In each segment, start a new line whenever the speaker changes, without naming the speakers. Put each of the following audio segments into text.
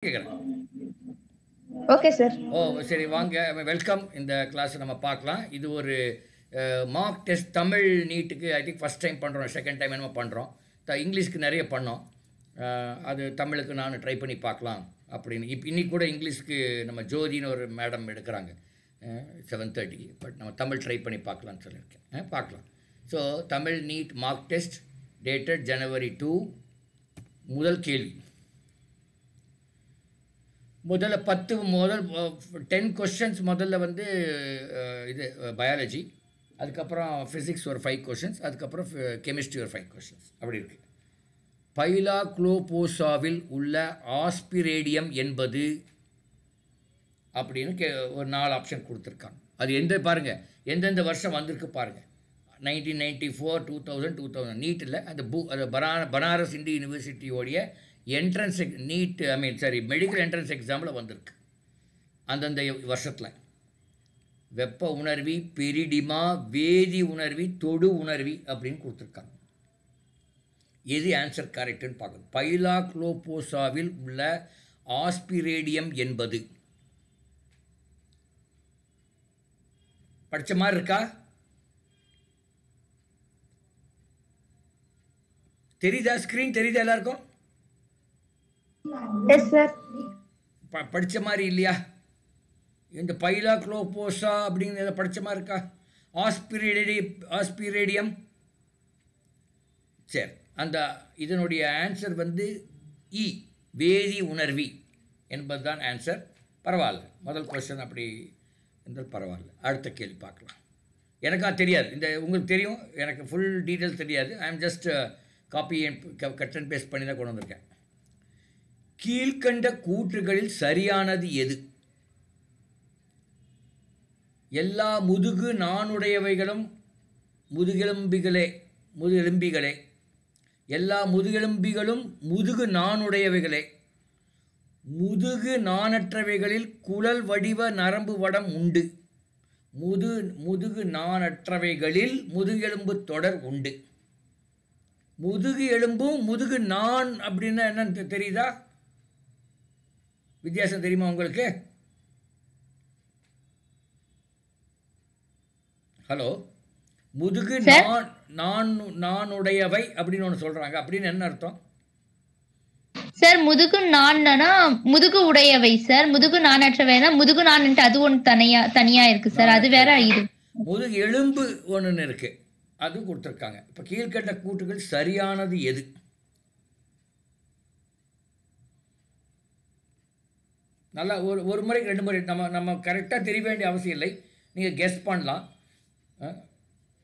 கேட்குறேன்.
Okay sir.
ஓ சரி வாங்க, வெல்கம். இந்த கிளாஸ் நம்ம பார்க்கலாம். இது ஒரு மார்க் டெஸ்ட் தமிழ் நீட்டுக்கு ஐ திங்க் ஃபஸ்ட் டைம் பண்ணுறோம், செகண்ட் டைம் என்னமோ பண்ணுறோம். இங்கிலீஷ்க்கு நிறைய பண்ணோம், அது தமிழுக்கு நான் ட்ரை பண்ணி பார்க்கலாம் அப்படின்னு. இன்னைக்கு கூட இங்கிலீஷ்க்கு நம்ம ஜோதின்னு ஒரு மேடம் எடுக்கிறாங்க 7:30, பட் நம்ம தமிழ் ட்ரை பண்ணி பார்க்கலான்னு சொல்லியிருக்கேன். பார்க்கலாம். So Tamil NEET mark test dated January 2. முதல் கேள்வி. முதல்ல 10 கொஸ்டின்ஸ். முதல்ல வந்து இது பயாலஜி, அதுக்கப்புறம் ஃபிசிக்ஸ் ஒரு 5 கொஸ்டின்ஸ், அதுக்கப்புறம் கெமிஸ்ட்ரி ஒரு 5 கொஸ்டின்ஸ். அப்படி இருக்குது. பைலாக்ளோபோசாவில் உள்ள ஆஸ்பிரேடியம் என்பது அப்படின்னு ஒரு 4 ஆப்ஷன் கொடுத்துருக்காங்க. அது பாருங்கள், எந்தெந்த வருஷம் வந்திருக்கு பாருங்கள். 1994, 2000, 2000 நீட்டில் அந்த அது பனாரஸ் இந்து யூனிவர்சிட்டியோடைய என்ட்ரன்ஸ் நீட் மெடிக்கல் என்ட்ரன்ஸ் எக்ஸாமில் வந்திருக்கு. அந்தந்த வருஷத்தில் வெப்ப உணர்வி, பெரிடிமா, வேதி உணர்வி, தொடு உணர்வி அப்படின்னு கொடுத்துருக்காங்க. எது ஆன்சர் கரெக்டுன்னு பார்க்கணும். பைலாக்ளோபோசாவில் உள்ள ஆஸ்பிரேடியம் என்பது படித்த மாதிரி இருக்கா? தெரியுதா? ஸ்க்ரீன் தெரியுதா எல்லாருக்கும்?
Yes sir.
படித்த மாதிரி இல்லையா? இந்த பைலாக்ளோபோசா அப்படிங்கிறத படித்த மாதிரி இருக்கா? ஆஸ்பிரேடியம். சரி, அந்த இதனுடைய ஆன்சர் வந்து இ, வேதி உணர்வி என்பது தான் ஆன்சர். பரவாயில்ல, முதல் கொஸ்டின் அப்படி இருந்தால் பரவாயில்ல. அடுத்த கேள்வி பார்க்கலாம். எனக்கா தெரியாது, இந்த உங்களுக்கு தெரியும், எனக்கு ஃபுல் டீட்டெயில்ஸ் தெரியாது. I am just copy cut and paste பண்ணி தான் கொண்டு வந்திருக்கேன். கீழ்கண்ட கூற்றுகளில் சரியானது எது? எல்லா முதுகு நாணுடையவைகளும் முதுகெலும்பிகளே. எல்லா முதுகெலும்பிகளும் முதுகு நாணுடையவைகளே. முதுகு நாணற்றவைகளில் குழல் வடிவ நரம்பு வடம் உண்டு. முதுகு நாணற்றவைகளில் முதுகெலும்பு தொடர் உண்டு. முதுகு எலும்பும் முதுகு நான் அப்படின்னா என்னன்னு தெரியுதா? வித்தியாசம் தெரியுமா உங்களுக்கு? ஹலோ, முதுகு நானுடையவை அப்படின்னு ஒன்று சொல்றாங்க. அப்படின்னு என்ன அர்த்தம்
சார்? முதுகு நான்னா முதுகு உடையவை சார். முதுகு நானற்றவைனா முதுகு நான்ட்டு அது ஒன்று தனியா இருக்கு சார், அது வேற. இது
முதுகு எலும்பு ஒன்று இருக்கு, அது கொடுத்துருக்காங்க. இப்போ கீழ்கண்ட கூற்றுகள் சரியானது எது? நல்லா ஒரு முறை 2 முறை நம்ம கரெக்டாக தெரிய வேண்டிய அவசியம் இல்லை, நீங்கள் கெஸ் பண்ணலாம்.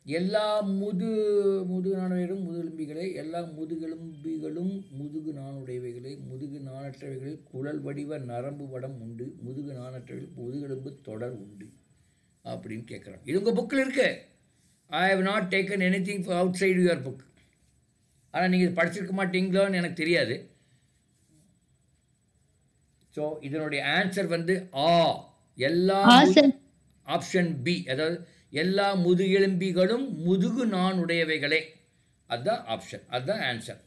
எல்லா முதுகு நாணுடையவும் முதுகெலும்பிகளே. எல்லா முதுகெலும்பிகளும் முதுகு நாணுடையவைகளே. முதுகு நாணற்றவைகளில் குழல் வடிவ நரம்பு வடம் உண்டு. முதுகு நாணற்றவைகளில் முதுகெலும்பு தொடர் உண்டு அப்படின்னு கேட்குறாங்க. இது உங்கள் புக்கில் இருக்கு. I have not taken anything outside your book. ஆனால் நீங்கள் படிச்சிருக்க மாட்டீங்களோன்னு எனக்கு தெரியாது. ஸோ இதனுடைய ஆன்சர் வந்து எல்லா ஆப்ஷன் பி, அதாவது எல்லா முதுகெலும்பிகளும் முதுகு நாணுடையவைகளே. அதுதான் ஆப்ஷன், அதுதான் ஆன்சர்.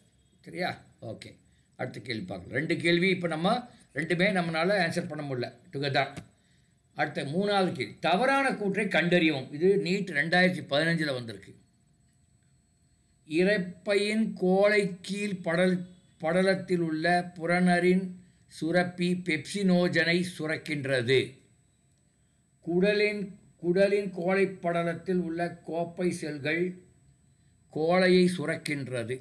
சரியா? ஓகே, அடுத்த கேள்வி பார்க்கலாம். 2 கேள்வி இப்போ நம்ம ரெண்டுமே நம்மளால் ஆன்சர் பண்ண முடியல டுகெதர். அடுத்த 3வது கேள்வி. தவறான கூற்றை கண்டறியவும். இது நீட் 2015 வந்திருக்கு. இரைப்பையின் கோலை கீழ் படலத்தில் உள்ள புறநரின் சுரப்பி பெப்சினோஜனை சுரக்கின்றது. குடலின் கோழை படலத்தில் உள்ள கோப்பை செல்கள் கோழையை சுரக்கின்றது.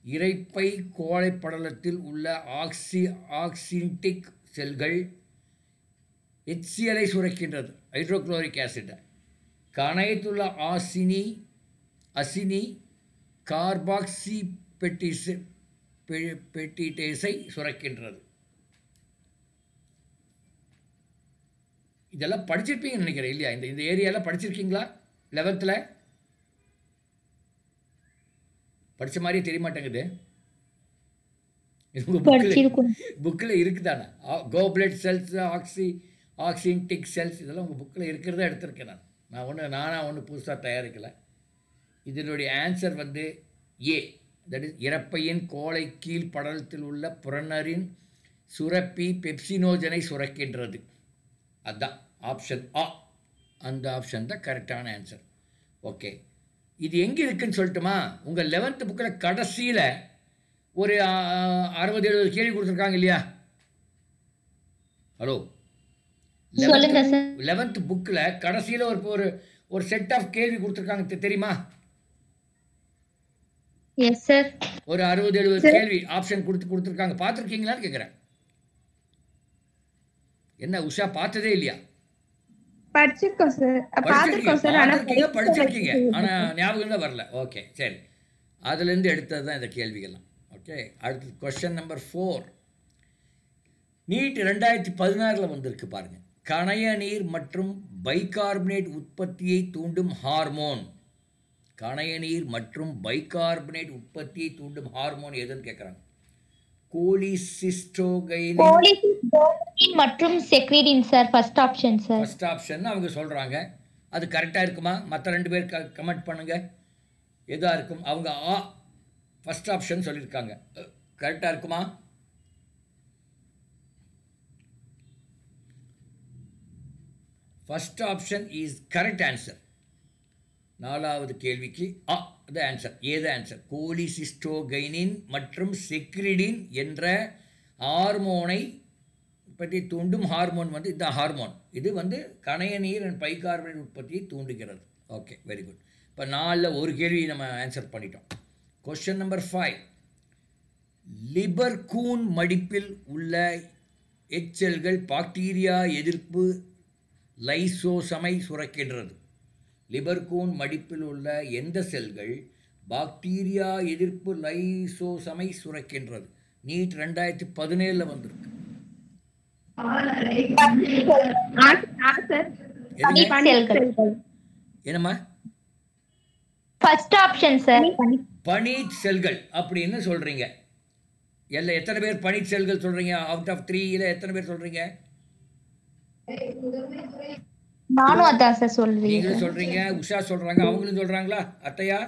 இரைப்பை கோழை படலத்தில் உள்ள ஆக்சின்டிக் செல்கள் HCl சுரக்கின்றது, ஹைட்ரோக்ளோரிக் ஆசிட். கணையத்துள்ள அசினி கார்பாக்சி பெட்டிடேஸை சுரக்கின்றது. இதெல்லாம் படிச்சிருப்பீங்கன்னு நினைக்கிறேன் இல்லையா? இந்த ஏரியாவில் படிச்சிருக்கீங்களா? 11th படித்த மாதிரியே தெரிய மாட்டேங்குது. புக்கில் இருக்குதானே? கோப்லெட் செல்ஸ், ஆக்சின்டிக் செல்ஸ், இதெல்லாம் உங்கள் புக்கில் இருக்கிறதா எடுத்திருக்கேன். நானாக ஒன்று புதுசாக தயாரிக்கலை. இதனுடைய ஆன்சர் வந்து ஏ, தட் இஸ் இரைப்பையின் கோலை கீழ் படலத்தில் உள்ள புறநரின் சுரப்பி பெப்சினோஜனை சுரக்கின்றது. அதுதான் ஆப்ஷன் ஆ. அந்த ஆப்ஷன் தான் கரெக்டான ஆன்சர். ஓகே, இது எங்கே இருக்குன்னு சொல்லட்டுமா? உங்கள் 11th புக்கில் கடைசியில் ஒரு 60-70 கேள்வி கொடுத்துருக்காங்க இல்லையா? ஹலோ,
சொல்லுங்க சார்.
11th புக்கில் கடைசியில் ஒரு ஒரு செட் ஆஃப் கேள்வி கொடுத்துருக்காங்க, தெரியுமா?
Yes sir.
ஒரு 60-70 கேள்வி ஆப்ஷன் கொடுத்துருக்காங்க. பார்த்துருக்கீங்களான்னு கேட்குறேன். என்ன உஷா, பார்த்ததே இல்லையா?
படிச்சிருக்கோம் சார். பார்த்திருக்கோம் சார். ஆனா
படிச்சிருக்கீங்க, ஆனால் ஞாபகம் தான் வரல. ஓகே, சரி. அதுலேருந்து எடுத்தது தான் இந்த கேள்விகள்லாம். ஓகே, அடுத்து கொஸ்டின் நம்பர் 4. நீட் 2016 வந்திருக்கு பாருங்க. கணைய நீர் மற்றும் பைகார்பனேட் உற்பத்தியை தூண்டும் ஹார்மோன். கணைய நீர் மற்றும் பைகார்பனேட் உற்பத்தியை தூண்டும் ஹார்மோன் எதுன்னு கேட்குறாங்க. கோலிசிஸ்டோகைனின்
மற்றும் secretin sir. First option sir.
First option அவங்க சொல்கிறாங்க. அது கரெக்டாக இருக்குமா? மற்ற 2 பேர் கமெண்ட் பண்ணுங்க, எதா இருக்கும். அவங்க ஃபர்ஸ்ட் ஆப்ஷன் சொல்லியிருக்காங்க. கரெக்டாக இருக்குமா? First option is correct answer. 4வது கேள்விக்கு த ஆன்சர். ஏது ஆன்சர்? கோலிசிஸ்டோகைனின் மற்றும் செக்ரிடின் என்ற ஹார்மோனை பற்றி தூண்டும் ஹார்மோன் வந்து இந்த ஹார்மோன் இது வந்து கணைய நீர் அண்ட் பைகார்பனேட் உற்பத்தியை தூண்டுகிறது. Okay, very good. இப்போ 4ல் ஒரு கேள்வி நம்ம ஆன்சர் பண்ணிட்டோம். Question number 5. லிபர்கூன் மடிப்பில் உள்ள எச்செல்கள் பாக்டீரியா எதிர்ப்பு லைசோசமை சுரக்கின்றது. லிபர்கூன் மடிப்பில் உள்ள எந்த செல்கள் பாக்டீரியா எதிர்ப்பு லைசோசமை சுரக்கின்றது? நீட் 2017 வந்திருக்கு. என்னம்மா?
First option sir.
பனீட் செல்கள் அப்படின்னு சொல்றீங்க. எத்தனை பேர் பனீட் செல்கள் சொல்றீங்க? அவுட் ஆஃப் 3 எத்தனை பேர் சொல்றீங்க?
நானும் அதான் சார் சொல்றீங்க.
நீங்களும் சொல்றீங்க, உஷா சொல்றாங்க, அவங்களும் சொல்றாங்களா? அத்தையா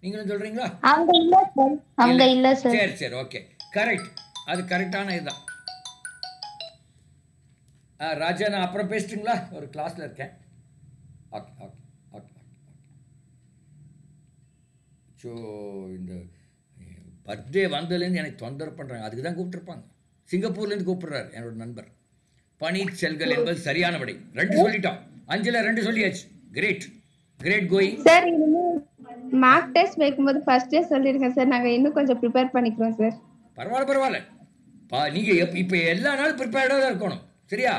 நீங்களும் சொல்றீங்களா?
அவங்க இல்ல சார். அவங்க இல்ல சார்.
சரி சரி, ஓகே, கரெக்ட். அது கரெக்டான இதுதான். ராஜா, நான் அப்புறம் பேசிட்டுங்களா? ஒரு கிளாஸ்ல இருக்கேன். Okay okay okay okay. So இந்த பர்த்டே வந்ததுலேருந்து எனக்கு தொந்தரவு பண்ணுறாங்க. அதுக்கு தான் கூப்பிட்டுருப்பாங்க. சிங்கப்பூர்லேருந்து கூப்பிடுறாரு என்னோட நண்பர். பனீட் செல்கள் என்பது சரியான விடை. 2 சொல்லிட்டோம். 5ல் 2 சொல்லியாச்சு. Great great going.
Sir, mark test வைக்கும்போது ஃபர்ஸ்டே சொல்லிருக்கேன் சார். நாங்க இன்னும் கொஞ்சம் ப்ரிப்பேர் பண்ணிக்கிறோம் சார்.
பரவாயில்ல பரவாயில்ல. நீங்கள் இப்போ எல்லா நாளும் ப்ரிப்பேர்டாக தான் இருக்கணும், சரியா?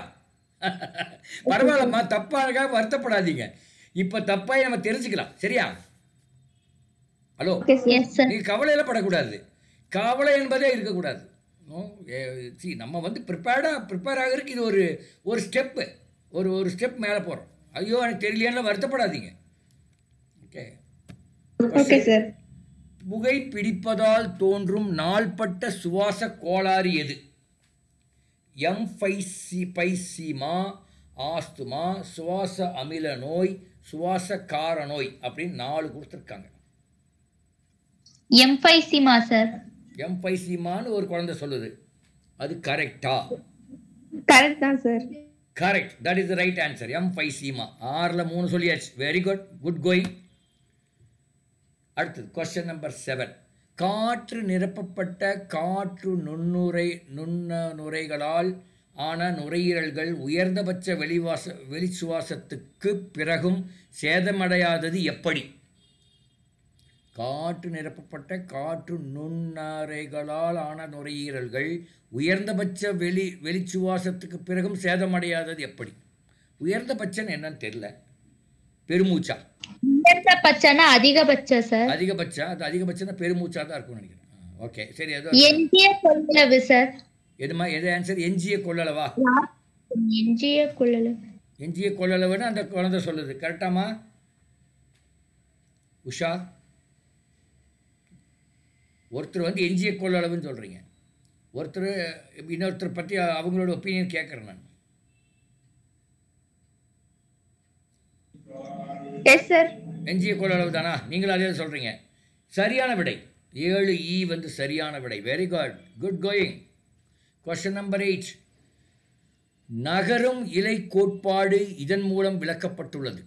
பரவாயில்லம்மா, தப்பாக வருத்தப்படாதீங்க. இப்போ தப்பாக நம்ம தெரிஞ்சுக்கலாம், சரியா? ஹலோ, நீங்கள் கவலையில் படக்கூடாது. கவலை என்பதே இருக்கக்கூடாது. நம்ம வந்து ப்ரிப்பேர் ஆகிறதுக்கு இது ஒரு ஸ்டெப்பு, ஒரு ஸ்டெப் மேலே போகிறோம். ஐயோ எனக்கு தெரியலையான்னு வருத்தப்படாதீங்க. Okay
okay sir.
புகை பிடிப்பதால் தோன்றும் நாள்பட்ட சுவாச கோளாறு எது? எம்பைசீமா, ஆஸ்துமா, சுவாச அமில நோய், சுவாச கார நோய் அப்படின்னு 4 கொடுத்துருக்காங்க.
எம்பைசீமா சார்.
எம்பைசீமான்னு ஒரு குழந்தை சொல்லுது. அது கரெக்டா?
கரெக்ட் தான் sir.
Correct, that is the right answer. Emphysema. 6ல் 3 சொல்லியாச்சு. Very good, good going. அடுத்தது கொஸ்டின் நம்பர் 7. காற்று நிரப்பப்பட்ட காற்று நுண்ணுரைகளால் ஆன நுரையீரல்கள் உயர்ந்தபட்ச வெளிச்சுவாசத்துக்கு பிறகும் சேதமடையாதது எப்படி? காற்று நிரப்பப்பட்ட காற்று நுண்ணுரைகளால் ஆன நுரையீரல்கள் உயர்ந்தபட்ச வெளிச்சுவாசத்துக்கு பிறகும் சேதமடையாதது எப்படி? உயர்ந்தபட்சம் என்னன்னு தெரியல. பெருமூச்சா?
உயர்ந்தபட்சம்னா அதிகபட்சம் சார்.
அதிகபட்சம். அது அதிகபட்சம் பெருமூச்சா தான் இருக்கும்னு நினைக்கிறேன். ஓகே, சரி.
எஞ்சிய கொள்ளளவு சார்.
எதுமா? எது ஆன்சர்? எஞ்சிய கொள்ளளவா?
எஞ்சிய கொள்ளளவு.
எஞ்சிய கொள்ளளவுன்னு அந்த குழந்தை சொல்லுது. கரெக்டாமா உஷா? ஒருத்தர் வந்து எஞ்சிய கொள்ளளவுன்னு சொல்கிறீங்க, இன்னொருத்தர் பற்றி அவங்களோட ஒப்பீனியன் கேட்குறேன் நான்.
Yes sir.
எஞ்சிய கொள்ளளவு தானா? நீங்களும் அதே சொல்கிறீங்க. சரியான விடை 7E வந்து சரியான விடை. Very good, good going. Question number 8. நகரும் இலை கோட்பாடு இதன் மூலம் விளக்கப்பட்டுள்ளது.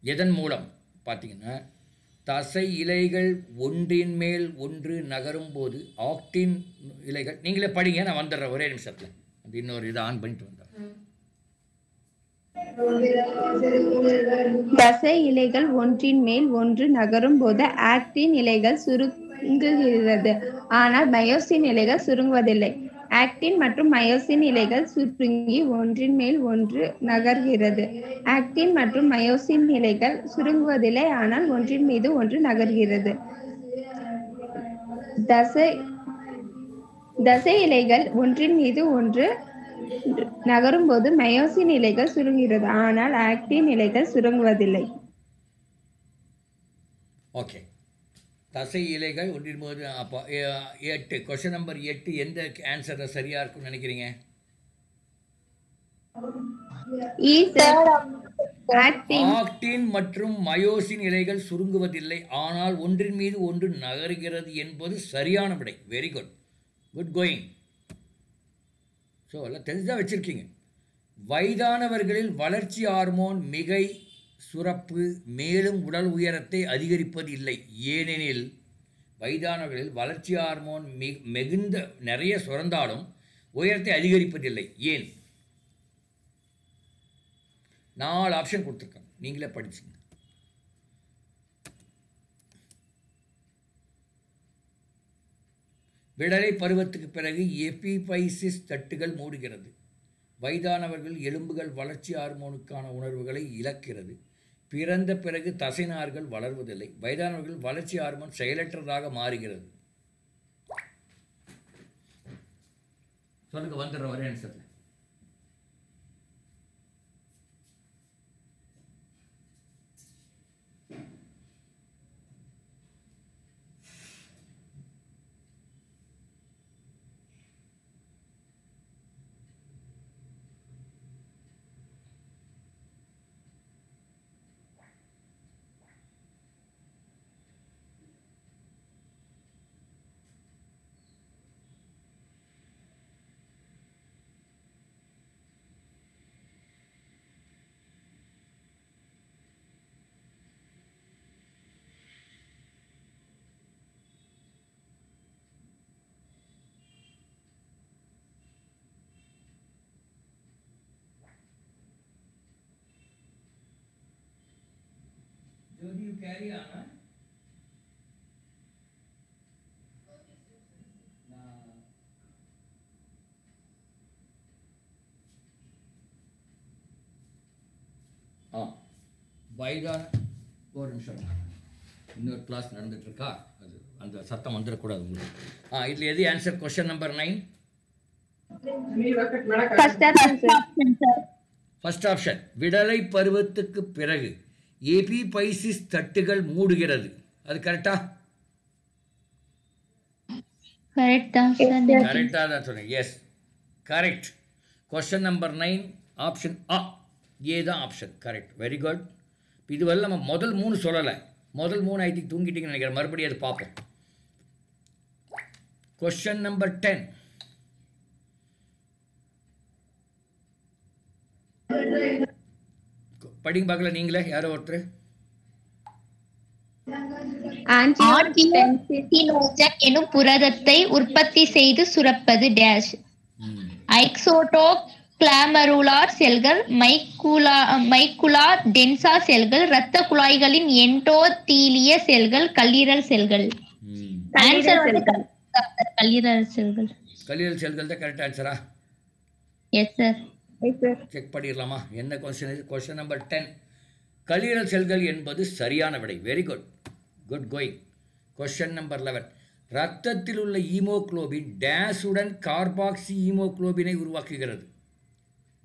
எதன் மூலம் பார்த்தீங்கன்னா, தசை இலைகள் ஒன்றின் மேல் ஒன்று நகரும் போது ஆக்டின் இலைகள், நீங்களே படிங்க, நான் வந்துடுறேன் ஒரே நிமிஷத்தில். அது இன்னொரு இதை ஆன் பண்ணிட்டு வந்தேன்.
தசை இலைகள் ஒன்றின் மேல் ஒன்று நகரும் போது ஆக்டின் இலைகள் சுருங்குகிறது, ஆனால் மயோசின் இலைகள் சுருங்குவதில்லை. ஆக்டின் மற்றும் மயோசின் இலைகள் சுருங்கி ஒன்றின் மேல் ஒன்று நகர்கிறது. ஆக்டின் மற்றும் மயோசின் இலைகள் சுருங்குவதில்லை, ஆனால் ஒன்றின் மீது ஒன்று நகர்கிறது. தசை இலைகள் ஒன்றின் மீது ஒன்று நகரும் போது மயோசின் இலைகள் சுருங்குகிறது, ஆனால் ஆக்டின் இலைகள் சுருங்குவதில்லை.
ஓகே, தசை இலைகள் ஒன்றின் போது. அப்போ 8, கொஸ்டின் நம்பர் 8 எந்த ஆன்சர் சரியா இருக்கும்னு நினைக்கிறீங்க? ஆக்டின் மற்றும் மயோசின் இலைகள் சுருங்குவதில்லை, ஆனால் ஒன்றின் மீது ஒன்று நகர்கிறது என்பது சரியான விடை. Very good, good going. So எல்லாம் தெரிஞ்சுதான் வச்சுருக்கீங்க. வயதானவர்களில் வளர்ச்சி ஹார்மோன் மிகை சுரப்பு மேலும் உடல் உயரத்தை அதிகரிப்பது இல்லை. ஏனெனில் வயதானவர்களில் வளர்ச்சி ஹார்மோன் மிகுந்த நிறைய சுரந்தாலும் உயரத்தை அதிகரிப்பதில்லை. ஏன்? 4 ஆப்ஷன் கொடுத்துருக்காங்க, நீங்களே படிச்சுங்க. விடலை பருவத்துக்கு பிறகு எபிபைசிஸ் தட்டுகள் மூடுகிறது. வயதானவர்கள் எலும்புகள் வளர்ச்சி ஹார்மோனுக்கான உணர்வுகளை இழக்கிறது. பிறந்த பிறகு தசைநார்கள் வளர்வதில்லை. வயதானவர்கள் வளர்ச்சி ஹார்மோன் செயலற்றதாக மாறுகிறது. சொல்லுங்க, வந்துடுற ஒரே நிமிஷத்தில். Jodi, you carry on, huh? வயதான ஒரு நிமிஷம், இன்னொரு கிளாஸ் நடந்துட்டு இருக்கா, அது அந்த சத்தம் வந்துடக்கூடாது உங்களுக்கு. இதில் எது answer? Question number 9. First option. விடலை பருவத்துக்கு பிறகு எபிபைசிஸ் தட்டுகள் மூடுகிறது. அது கரெக்டா? கரெக்டா தான் சொன்னேன். Yes, correct. Question number 9 option ஆ, ஏ தான் ஆப்ஷன். Correct, very good. இதுவரை நம்ம முதல் 3 சொல்லலை. முதல் 3 ஐ திங்க் தூங்கிட்டீங்கன்னு நினைக்கிறேன். மறுபடியும் அது பார்ப்போம். Question number 10. படிங்க பார்க்கல, நீங்களே யாரோ ஒருத்தர்.
எனும் புரதத்தை உற்பத்தி செய்து சுரப்பது டேஷ். ஐக்சோடோ கிளாமருலார் செல்கள், மைக்குலா டென்சா செல்கள், இரத்த குழாய்களின் எண்டோதீலிய செல்கள், கல்லீரல் செல்கள். ஆன்சர் வந்து கல்லீரல் செல்கள்.
கல்லீரல் செல்கள் தான் கரெக்ட் ஆன்சரா?
Yes sir.
செக் பண்ணிடலாமா? என்ன கொஸ்டின் இது? Question number 10. கல்லீரல் செல்கள் என்பது சரியான விடை. Very good, good going. Question number 11. இரத்தத்தில் உள்ள ஈமோக்ளோபின் டேஷுடன் கார்பாக்சி ஈமோக்ளோபினை உருவாக்குகிறது.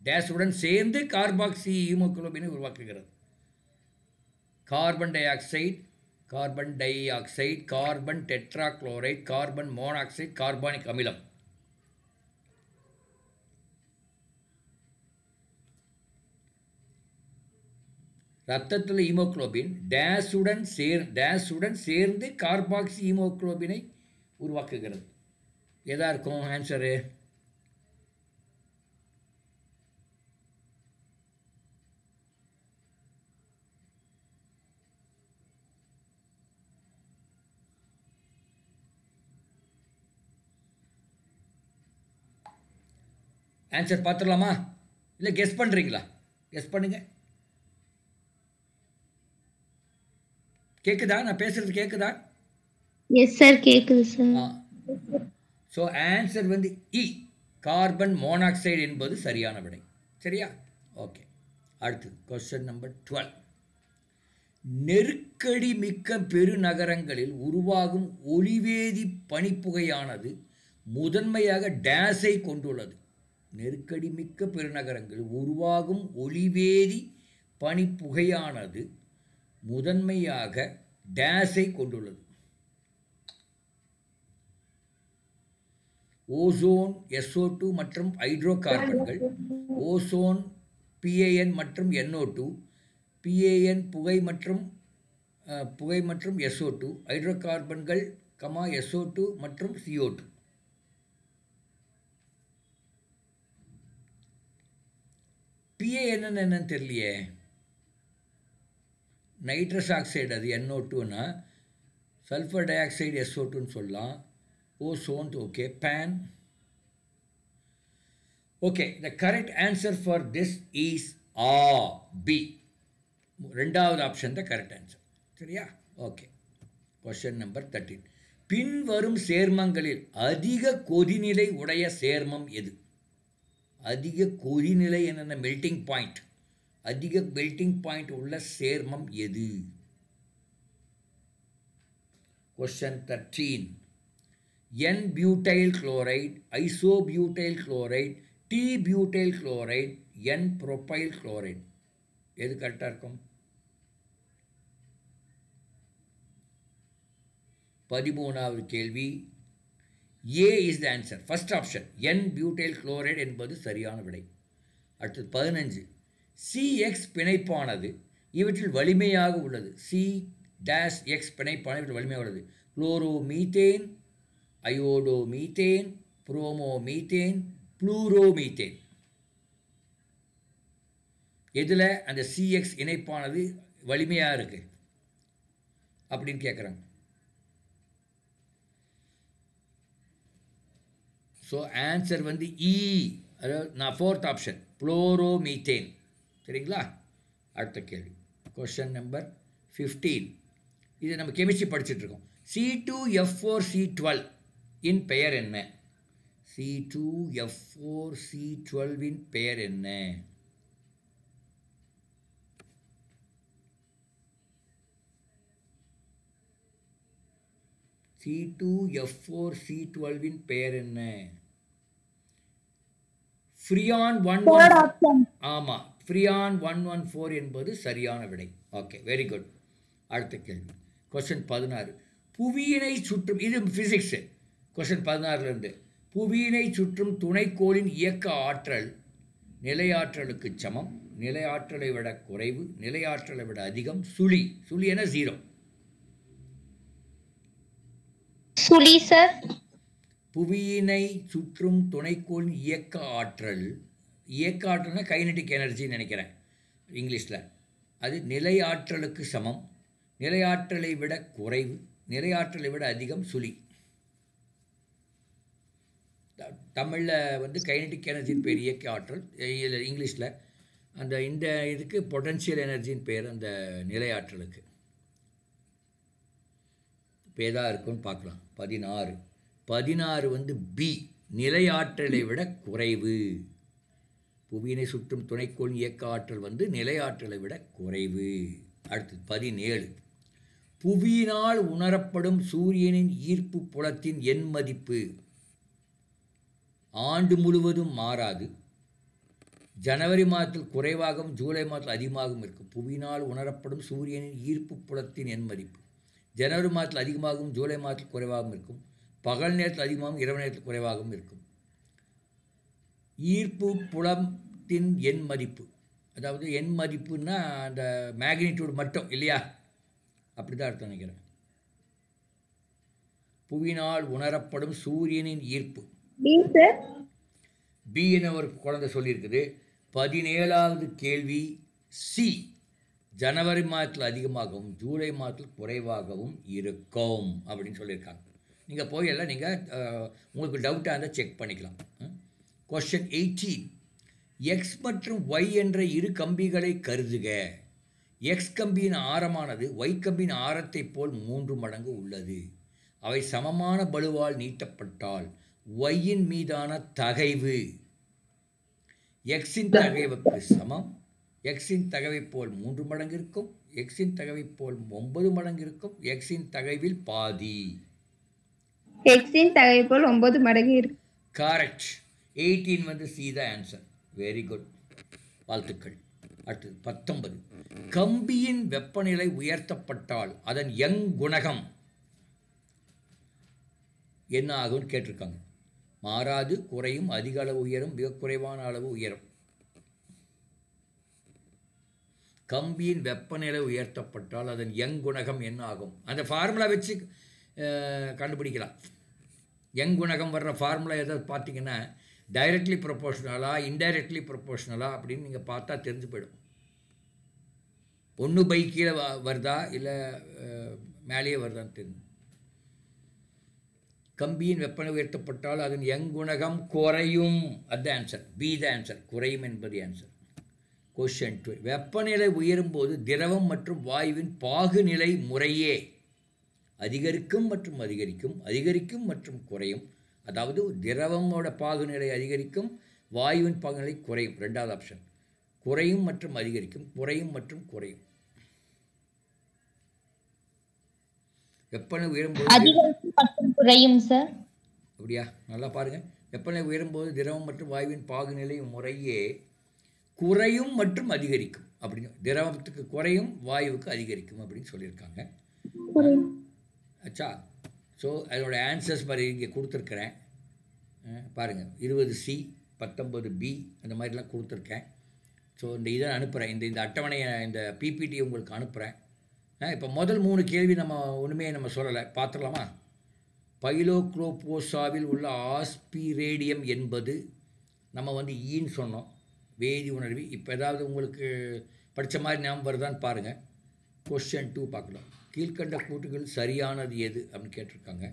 டேஷுடன் சேர்ந்து கார்பாக்சி ஈமோக்ளோபினை உருவாக்குகிறது. Carbon di oxide, carbon tetrachloride, carbon monoxide, carbonic அமிலம். இரத்தத்தில் ஈமோக்ளோபின் டேஷுடன் சேர்ந்து கார்பாக்சி ஈமோக்ளோபினை உருவாக்குகிறது. எதா இருக்கும் ஆன்சரு? ஆன்சர் பார்த்துடலாமா, இல்லை கெஸ் பண்ணுறீங்களா? கெஸ் பண்ணுங்க. கேட்குதா? நான் பேசுறது கேட்குதா?
எஸ் சார், கேக்குது சார்.
ஸோ ஆன்சர் வந்து இ, கார்பன் மோனாக்சைடு என்பது சரியான விடை. சரியா? ஓகே. அடுத்து கொஸ்டின் நம்பர் 12. நெருக்கடி மிக்க பெருநகரங்களில் உருவாகும் ஒளிவேதி பனிப்புகையானது முதன்மையாக டேஸை கொண்டுள்ளது. நெருக்கடி மிக்க பெருநகரங்களில் உருவாகும் ஒளிவேதி பனிப்புகையானது முதன்மையாக டேஸை கொண்டுள்ளது. ஓசோன், SO2 மற்றும் ஹைட்ரோ கார்பன்கள். ஓசோன் PAN மற்றும் NO2, PAN புகை மற்றும் SO2, ஹைட்ரோ கார்பன்கள், SO2 மற்றும் CO2. PAN என்னன்னு தெரியலையே. நைட்ரஸ் ஆக்சைடு அது NO2னா, சல்ஃபர் டை ஆக்சைடு SO2ன்னு சொல்லலாம். Ozone, okay, pan. Okay, the correct answer for this is B. ரெண்டாவது ஆப்ஷன் தான் கரெக்ட் ஆன்சர். சரியா? ஓகே. Question number 13. பின்வரும் சேர்மங்களில் அதிக கொதிநிலை உடைய சேர்மம் எது? அதிக கொதிநிலை என்னென்ன மெல்டிங் பாயிண்ட், அதிக மெல்டிங் பாயிண்ட் உள்ள சேர்மம் எது? Question 13. N-butyl chloride, isobutyl chloride, T-butyl chloride, N-propyl chloride. எது கரெக்டாக இருக்கும்? 13வது கேள்வி. A is the answer. First option, N-butyl chloride என்பது சரியான விடை. அடுத்தது 15. CX பிணைப்பானது இவற்றில் வலிமையாக உள்ளது. C-X பிணைப்பானது இவற்றில் வலிமையாக உள்ளது. குளோரோமீத்தேன், அயோடோமீத்தேன், புரோமோமீத்தேன், புளூரோமீத்தேன். எதில் அந்த CX இணைப்பானது வலிமையாக இருக்கு அப்படின்னு கேட்குறாங்க. ஸோ ஆன்சர் வந்து இ, அதாவது நான் 4th ஆப்ஷன் புளோரோமீத்தேன். சரிங்களா? அடுத்த கேள்வி. Question number 15. இது நம்ம கெமிஸ்ட்ரி படிச்சுட்டு இருக்கோம். C2F4C12 இன் பெயர் என்ன? C2F4C12 இன் பெயர் என்ன? C2F4C12 இன் பெயர் என்ன? ஃப்ரியான் 114. ஆமாம், ஃப்ரியான் 114 என்பது சரியான விடை. Okay, very good. அடுத்த கேள்வி. கொஸ்டின் 16. புவியினை சுற்றும், இது ஃபிசிக்ஸு. கொஸ்டின் 16லேருந்து, புவியினை சுற்றும் துணைக்கோளின் இயக்க ஆற்றல் நிலையாற்றலுக்கு சமம், நிலையாற்றலை விட குறைவு, நிலையாற்றலை விட அதிகம், சுழி. சுழி என 0.
சுழி சார்.
புவியினை சுற்றும் துணைக்கோளின் இயக்க ஆற்றல், இயக்க ஆற்றல்னா கைனடிக் எனர்ஜின்னு நினைக்கிறேன் இங்கிலீஷில். அது நிலை ஆற்றலுக்கு சமம், நிலையாற்றலை விட குறைவு, நிலையாற்றலை விட அதிகம், சுழி. தமிழில் வந்து கைனடிக் எனர்ஜின்னு பேர் இயக்க ஆற்றல், இங்கிலீஷில் அந்த இந்த இதுக்கு பொட்டன்ஷியல் எனர்ஜின்னு பேர் அந்த நிலையாற்றலுக்கு. இப்போ எதாக இருக்குன்னு பார்க்கலாம். 16 வந்து பி, நிலையாற்றலை விட குறைவு. புவியினை சுற்றும் துணைக்கோள் இயக்க ஆற்றல் வந்து நிலையாற்றலை விட குறைவு. அடுத்து 17. புவியினால் உணரப்படும் சூரியனின் ஈர்ப்பு புலத்தின் எண் மதிப்பு ஆண்டு முழுவதும் மாறாது. ஜனவரி மாதத்தில் குறைவாகவும் ஜூலை மாதத்தில் அதிகமாகவும் இருக்கும். புவியினால் உணரப்படும் சூரியனின் ஈர்ப்பு புலத்தின் எண் மதிப்பு ஜனவரி மாதத்தில் அதிகமாகவும் ஜூலை மாதத்தில் குறைவாகவும் இருக்கும். பகல் நேரத்தில் அதிகமாகவும் இரவு நேரத்தில் குறைவாகவும் இருக்கும். ஈர்ப்பு புலத்தின் எண் மதிப்பு, அதாவது எண் மதிப்புன்னா அந்த மேக்னிடியூட் மட்டும் இல்லையா, அப்படி தான் அர்த்தம் நினைக்கிறேன். புவியினால் உணரப்படும் சூரியனின் ஈர்ப்பு பி என ஒரு குழந்தை சொல்லியிருக்குது. 17வது கேள்வி சி, ஜனவரி மாதத்தில் அதிகமாகவும் ஜூலை மாதத்தில் குறைவாகவும் இருக்கும் அப்படின்னு சொல்லியிருக்காங்க. நீங்கள் போய் எல்லாம் நீங்கள் உங்களுக்கு டவுட்டாக இருந்தால் செக் பண்ணிக்கலாம். Question 18. X மற்றும் Y என்ற இரு கம்பிகளை கருதுக. X கம்பியின் ஆரமானது Y கம்பியின் ஆரத்தைப் போல் 3 மடங்கு உள்ளது. அவை சமமான பளுவால் நீட்டப்பட்டால் Yயின் மீதான தகைவு Xயின் தகைவுக்கு சமம். Xயின் தகைவை போல் 3 மடங்கு இருக்கும். Xயின் தகைவை போல் 9 மடங்கு இருக்கும். Xயின் தகைவில் பாதி.
Xயின் தகைவை போல் 9 மடங்கு இருக்கும்.
கரெக்ட். 18 வந்து see the answer. Very good, வாழ்த்துக்கள். அடுத்தது 19. கம்பியின் வெப்பநிலை உயர்த்தப்பட்டால் அதன் யங் குணகம் என்ன ஆகும்னு கேட்டிருக்காங்க. மாறாது, குறையும், அதிக அளவு உயரும், மிக குறைவான அளவு உயரும். கம்பியின் வெப்பநிலை உயர்த்தப்பட்டால் அதன் யங் குணகம் என்ன ஆகும்? அந்த ஃபார்முலா வச்சு கண்டுபிடிக்கலாம். யங் குணகம் வர்ற ஃபார்முலா எதாவது பார்த்தீங்கன்னா டைரக்ட்லி ப்ரொபோர்ஷனலா இன்டைரக்ட்லி ப்ரொபோர்ஷனலா அப்படின்னு நீங்கள் பார்த்தா தெரிஞ்சு போயிடும். 1 பை கீழே வருதா இல்லை மேலேயே வருதான்னு தெரியும். கம்பியின் வெப்பநிலை உயர்த்தப்பட்டால் அதன் யங் குணகம் குறையும். அது ஆன்சர். Be the answer. குறையும் என்பது ஆன்சர். Question 2. வெப்பநிலை உயரும் போது திரவம் மற்றும் வாயுவின் பாகுநிலை முறையே அதிகரிக்கும் மற்றும் அதிகரிக்கும், அதிகரிக்கும் மற்றும் குறையும். அதாவது திரவமோட பாகுநிலை அதிகரிக்கும், வாயுவின் பாகுநிலை குறையும். 2வது ஆப்ஷன். குறையும் மற்றும் அதிகரிக்கும், குறையும் மற்றும் குறையும். வெப்பநிலை உயரும்போது
அதிகரிக்கும் மற்றும் குறையும் சார்.
அப்படியா? நல்லா பாருங்க. வெப்பநிலை உயரும்போது திரவம் மற்றும் வாயுவின் பாகுநிலை முறையே குறையும் மற்றும் அதிகரிக்கும் அப்படின்னு. திரவத்துக்கு குறையும், வாயுவுக்கு அதிகரிக்கும் அப்படின்னு சொல்லியிருக்காங்க. ஆச்சா? ஸோ அதோட ஆன்சர்ஸ் மாதிரி இங்கே கொடுத்துருக்குறேன் பாருங்கள். 20C 19B அந்த மாதிரிலாம் கொடுத்துருக்கேன். ஸோ இந்த இதை அனுப்புகிறேன். இந்த அட்டவணையை, இந்த பிபிடி உங்களுக்கு அனுப்புகிறேன். இப்போ முதல் 3 கேள்வி நம்ம ஒன்றுமே நம்ம சொல்லலை, பார்த்துடலாமா? பைலோக்ளோபோசாவில் உள்ள ஆஸ்பிரேடியம் என்பது நம்ம வந்து ஈன்னு சொன்னோம், வேதி உணர்வி. இப்போ ஏதாவது உங்களுக்கு படித்த மாதிரி ஞாபகம் வருதான்னு பாருங்கள். Question 2 பார்க்கலாம். கீழ்கண்ட கூற்றுகள் சரியானது எது அப்படின்னு கேட்டிருக்காங்க.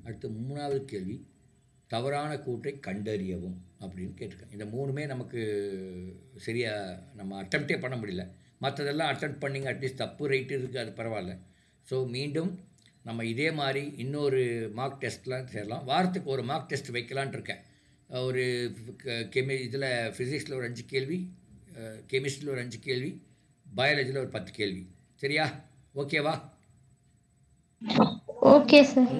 அடுத்து 3வது கேள்வி, தவறான கூற்றை கண்டறியவும் அப்படின்னு கேட்டிருக்காங்க. இந்த 3மே நமக்கு சரியாக நம்ம அட்டெம்ப்டே பண்ண முடியல. மற்றதெல்லாம் அட்டெம்ப்ட் பண்ணிங்க, அட்லீஸ்ட் தப்பு ரைட்டு இருக்குது, அது பரவாயில்ல. ஸோ மீண்டும் நம்ம இதே மாதிரி இன்னொரு மார்க் டெஸ்ட்லாம் சேரலாம். வாரத்துக்கு ஒரு மார்க் டெஸ்ட் வைக்கலான்ட்டு இருக்கேன். ஒரு இதில் ஃபிசிக்ஸில் ஒரு 5 கேள்வி, கெமிஸ்ட்ரியில் ஒரு 5 கேள்வி, பயாலஜியில் ஒரு 10 கேள்வி. சரியா? ஓகேவா?
Okay sir.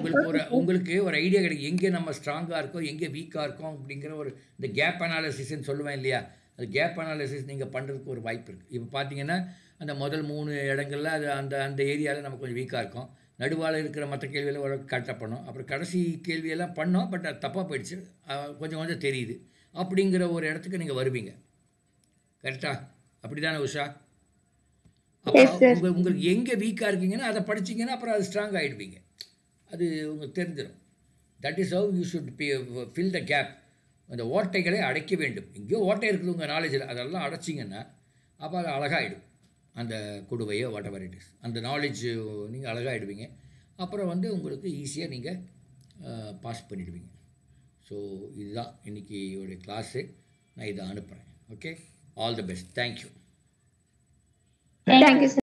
உங்களுக்கு ஒரு ஐடியா கிடைக்கும், எங்கே நம்ம ஸ்ட்ராங்காக இருக்கோம், எங்கே வீக்காக இருக்கோம் அப்படிங்கிற ஒரு இந்த கேப் அனாலிசிஸ்ன்னு சொல்லுவேன் இல்லையா? அது கேப் அனாலிசிஸ் நீங்கள் பண்ணுறதுக்கு ஒரு வாய்ப்பு இருக்குது. இப்போ பார்த்தீங்கன்னா அந்த முதல் 3 இடங்களில் அது அந்த ஏரியாவில் நம்ம கொஞ்சம் வீக்காக இருக்கும். நடுவால் இருக்கிற மற்ற கேள்வியில் ஒரு கரெக்டாக பண்ணோம். அப்புறம் கடைசி கேள்வியெல்லாம் பண்ணோம், பட் அது தப்பாக போயிடுச்சு, கொஞ்சம் கொஞ்சம் தெரியுது. அப்படிங்கிற ஒரு இடத்துக்கு நீங்கள் வருவீங்க. கரெக்டாக? அப்படி தானே உஷா? அப்போ உங்களுக்கு எங்கே வீக்காக இருக்கீங்கன்னா அதை படிச்சிங்கன்னா அப்புறம் அது ஸ்ட்ராங் ஆகிடுவீங்க. அது உங்களுக்கு தெரிஞ்சிடும். That is how you should fill the gap. அந்த ஓட்டைகளை அடைக்க வேண்டும். எங்கேயோ ஓட்டை இருக்குது உங்கள் நாலேஜில், அதெல்லாம் அடைச்சிங்கன்னா அப்போ அது அழகாகிடும். அந்த குடுவையோ வாட் எவர் இட் இஸ், அந்த நாலேஜ் நீங்கள் அழகாகிடுவீங்க. அப்புறம் வந்து உங்களுக்கு ஈஸியாக நீங்கள் பாஸ் பண்ணிடுவீங்க. ஸோ இதுதான் இன்றைக்கி ஒரு கிளாஸு. நான் இதை அனுப்புகிறேன். Okay, all the best. Thank you.
Thank you, sir.